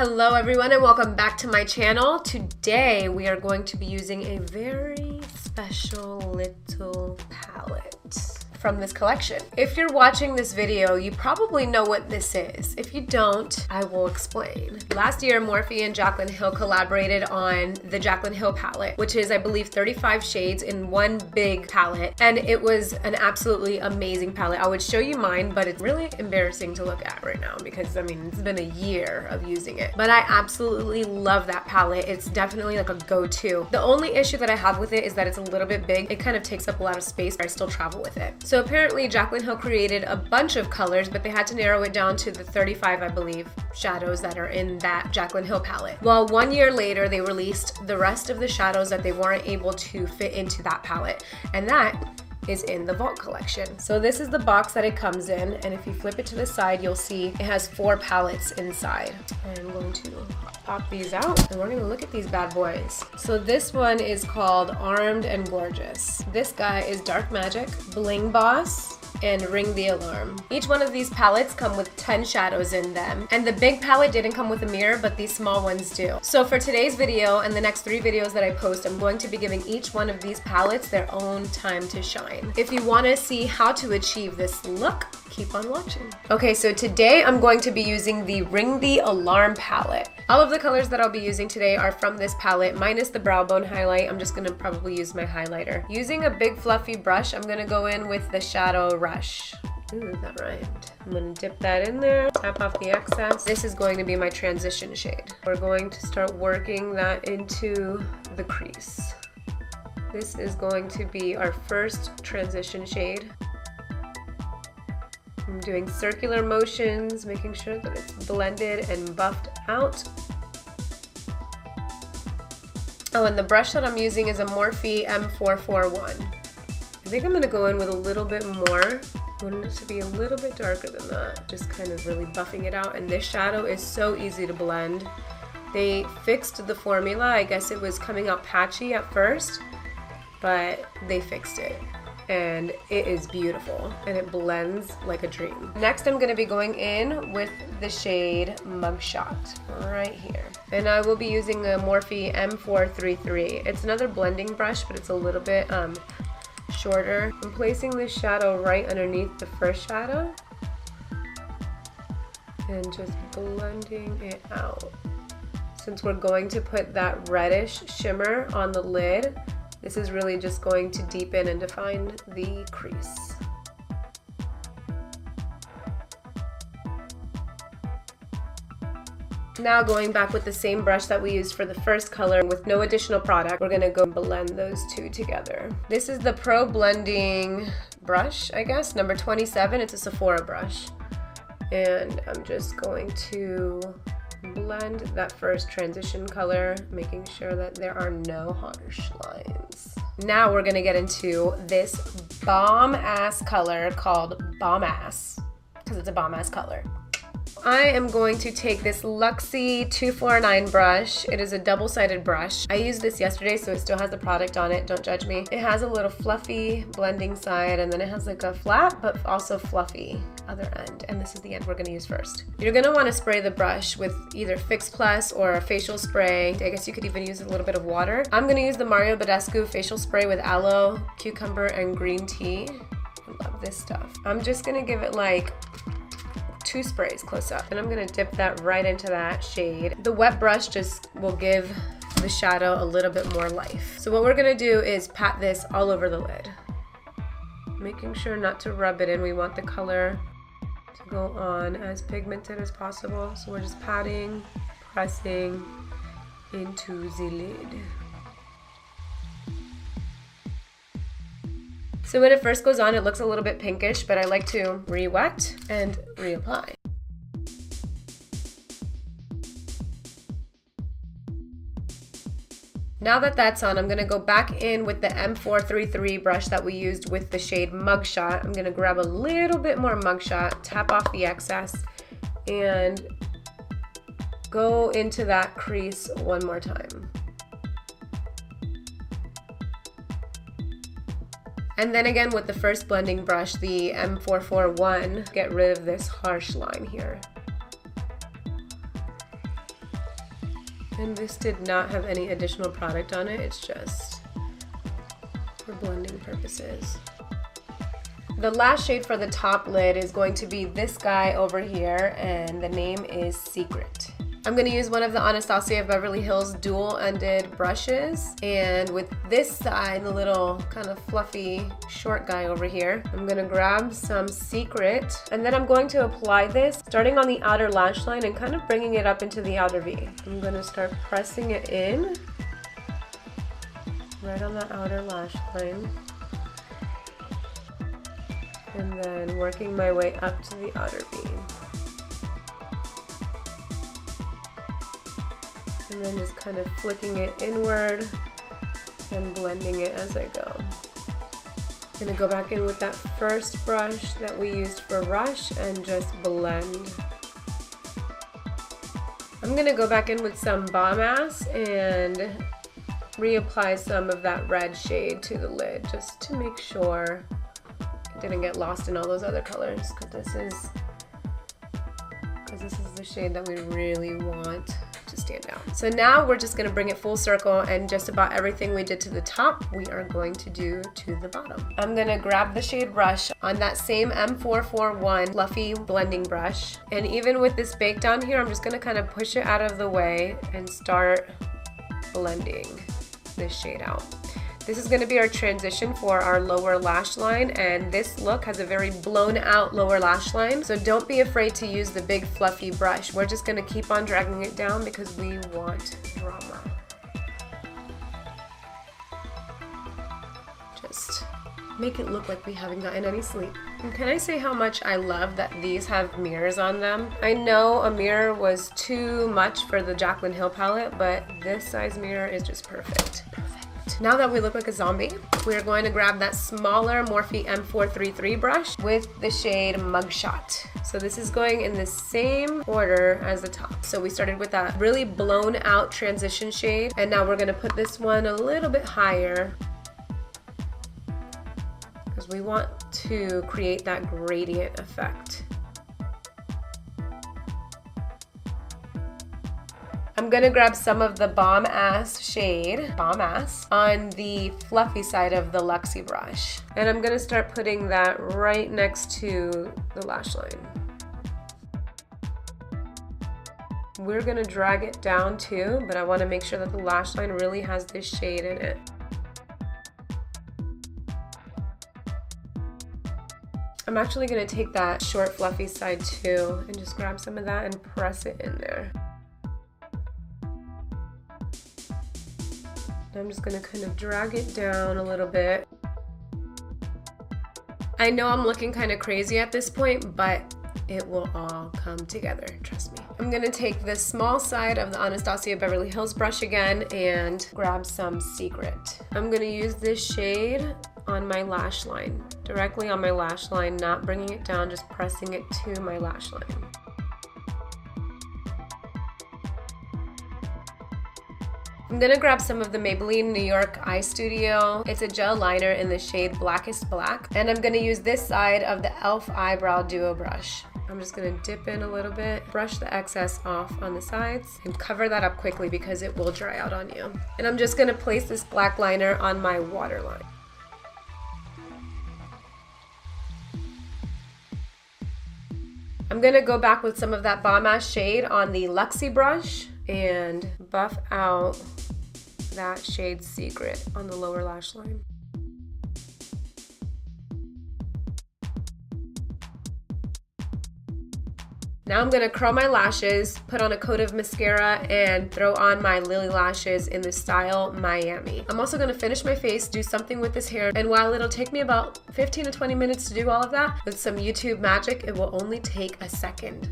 Hello everyone and welcome back to my channel. Today we are going to be using a very special little palette from this collection. If you're watching this video, you probably know what this is. If you don't, I will explain. Last year, Morphe and Jaclyn Hill collaborated on the Jaclyn Hill palette, which is, I believe, 35 shades in one big palette. And it was an absolutely amazing palette. I would show you mine, but it's really embarrassing to look at right now because, I mean, it's been a year of using it. But I absolutely love that palette. It's definitely like a go-to. The only issue that I have with it is that it's a little bit big. It kind of takes up a lot of space, but I still travel with it. So apparently Jaclyn Hill created a bunch of colors, but they had to narrow it down to the 35, I believe, shadows that are in that Jaclyn Hill palette. Well, 1 year later, they released the rest of the shadows that they weren't able to fit into that palette, and that is in the Vault collection. So this is the box that it comes in, and if you flip it to the side, you'll see it has 4 palettes inside. I'm going to pop these out, and we're gonna look at these bad boys. So this one is called Armed and Gorgeous. This guy is Dark Magic, Bling Boss, and Ring the Alarm. Each one of these palettes come with 10 shadows in them. And the big palette didn't come with a mirror, but these small ones do. So for today's video and the next 3 videos that I post, I'm going to be giving each one of these palettes their own time to shine. If you want to see how to achieve this look, keep on watching. Okay, so today I'm going to be using the Ring the Alarm palette. All of the colors that I'll be using today are from this palette, minus the brow bone highlight. I'm just gonna probably use my highlighter. Using a big fluffy brush, I'm gonna go in with the Shadow Rush. Ooh, that rhymed. I'm gonna dip that in there, tap off the excess. This is going to be my transition shade. We're going to start working that into the crease. This is going to be our first transition shade. I'm doing circular motions, making sure that it's blended and buffed out. Oh, and the brush that I'm using is a Morphe M441. I think I'm gonna go in with a little bit more. I want it to be a little bit darker than that. Just kind of really buffing it out. And this shadow is so easy to blend. They fixed the formula. I guess it was coming out patchy at first, but they fixed it. And it is beautiful and it blends like a dream. Next, I'm gonna be going in with the shade Mugshot right here. And I will be using a Morphe M433. It's another blending brush, but it's a little bit shorter. I'm placing this shadow right underneath the first shadow and just blending it out. Since we're going to put that reddish shimmer on the lid, this is really just going to deepen and define the crease. Now going back with the same brush that we used for the first color with no additional product, we're gonna go blend those two together. This is the Pro Blending brush, I guess, number 27. It's a Sephora brush. And I'm just going to blend that first transition color, making sure that there are no harsh lines. Now we're gonna get into this bomb-ass color called Bomb Ass, because it's a bomb-ass color. I am going to take this Luxie 249 brush. It is a double-sided brush. I used this yesterday, so it still has the product on it. Don't judge me. It has a little fluffy blending side, and then it has like a flat but also fluffy other end. And this is the end we're gonna use first. You're gonna wanna spray the brush with either Fix Plus or a facial spray. I guess you could even use a little bit of water. I'm gonna use the Mario Badescu facial spray with aloe, cucumber, and green tea. I love this stuff. I'm just gonna give it like 2 sprays close up, and I'm gonna dip that right into that shade. The wet brush just will give the shadow a little bit more life. So what we're gonna do is pat this all over the lid, making sure not to rub it in. We want the color to go on as pigmented as possible. So we're just patting, pressing into the lid. So when it first goes on, it looks a little bit pinkish, but I like to re-wet and reapply. Now that that's on, I'm gonna go back in with the M433 brush that we used with the shade Mugshot. I'm gonna grab a little bit more Mugshot, tap off the excess, and go into that crease one more time. And then again with the first blending brush, the M441, get rid of this harsh line here. And this did not have any additional product on it, it's just for blending purposes. The last shade for the top lid is going to be this guy over here, and the name is Secret. I'm going to use one of the Anastasia Beverly Hills dual-ended brushes, and with this side, the little kind of fluffy short guy over here, I'm going to grab some Secret, and then I'm going to apply this starting on the outer lash line and kind of bringing it up into the outer V. I'm going to start pressing it in right on the outer lash line, and then working my way up to the outer V. And then just kind of flicking it inward and blending it as I go. I'm gonna go back in with that first brush that we used for Rush and just blend. I'm gonna go back in with some Bomb Ass and reapply some of that red shade to the lid just to make sure it didn't get lost in all those other colors, because this is the shade that we really want to stand out. So now we're just going to bring it full circle, and just about everything we did to the top we are going to do to the bottom. I'm going to grab the shade Rush on that same M441 fluffy blending brush, and even with this bake down here, I'm just going to kind of push it out of the way and start blending this shade out. This is going to be our transition for our lower lash line, and this look has a very blown out lower lash line, so don't be afraid to use the big fluffy brush. We're just going to keep on dragging it down because we want drama. Just make it look like we haven't gotten any sleep. And can I say how much I love that these have mirrors on them? I know a mirror was too much for the Jaclyn Hill palette, but this size mirror is just perfect. Now that we look like a zombie, we're going to grab that smaller Morphe M433 brush with the shade Mugshot. So this is going in the same order as the top. So we started with that really blown out transition shade, and now we're going to put this one a little bit higher because we want to create that gradient effect. I'm gonna grab some of the Bomb Ass shade, Bomb Ass, on the fluffy side of the Luxie brush. And I'm gonna start putting that right next to the lash line. We're gonna drag it down too, but I wanna make sure that the lash line really has this shade in it. I'm actually gonna take that short fluffy side too and just grab some of that and press it in there. I'm just gonna kind of drag it down a little bit. I know I'm looking kind of crazy at this point, but it will all come together, trust me. I'm gonna take the small side of the Anastasia Beverly Hills brush again and grab some Secret. I'm gonna use this shade on my lash line, directly on my lash line, not bringing it down, just pressing it to my lash line. I'm gonna grab some of the Maybelline New York Eye Studio. It's a gel liner in the shade Blackest Black, and I'm gonna use this side of the e.l.f. Eyebrow Duo Brush. I'm just gonna dip in a little bit, brush the excess off on the sides, and cover that up quickly because it will dry out on you. And I'm just gonna place this black liner on my waterline. I'm gonna go back with some of that Bomb Ass shade on the Luxie brush and buff out that shade Secret on the lower lash line. Now I'm gonna curl my lashes, put on a coat of mascara, and throw on my Lily lashes in the style Miami. I'm also gonna finish my face, do something with this hair, and while it'll take me about 15 to 20 minutes to do all of that, with some YouTube magic, it will only take a second.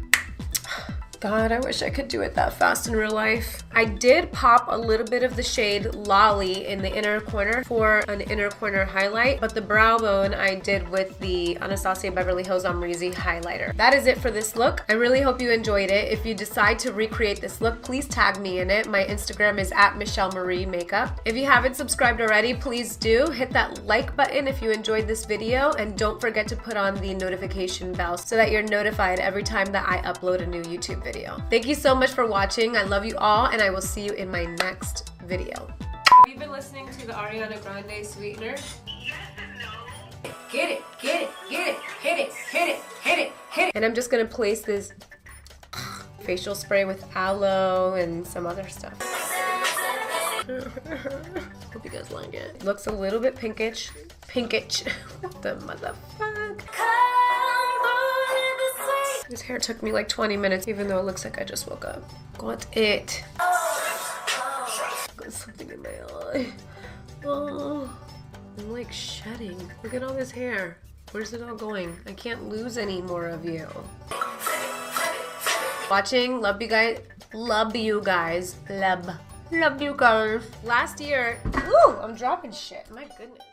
God, I wish I could do it that fast in real life. I did pop a little bit of the shade Lolly in the inner corner for an inner corner highlight, but the brow bone I did with the Anastasia Beverly Hills Omrizi highlighter. That is it for this look. I really hope you enjoyed it. If you decide to recreate this look, please tag me in it. My Instagram is @MichelleMarieMakeup. If you haven't subscribed already, please do. Hit that like button if you enjoyed this video, and don't forget to put on the notification bell so that you're notified every time that I upload a new YouTube video. video. Thank you so much for watching. I love you all, and I will see you in my next video. Have you been listening to the Ariana Grande Sweetener? Get it, get it, get it, hit it, hit it, hit it, hit it. And I'm just gonna place this facial spray with aloe and some other stuff. Hope you guys like it. Looks a little bit pinkish. Pinkish. What the motherfuck? This hair took me like 20 minutes, even though it looks like I just woke up. Got it. Got something in my eye. Oh, I'm like shedding. Look at all this hair. Where's it all going? I can't lose any more of you. Watching, love you guys. Love you guys. Love you guys. Last year, ooh, I'm dropping shit. My goodness.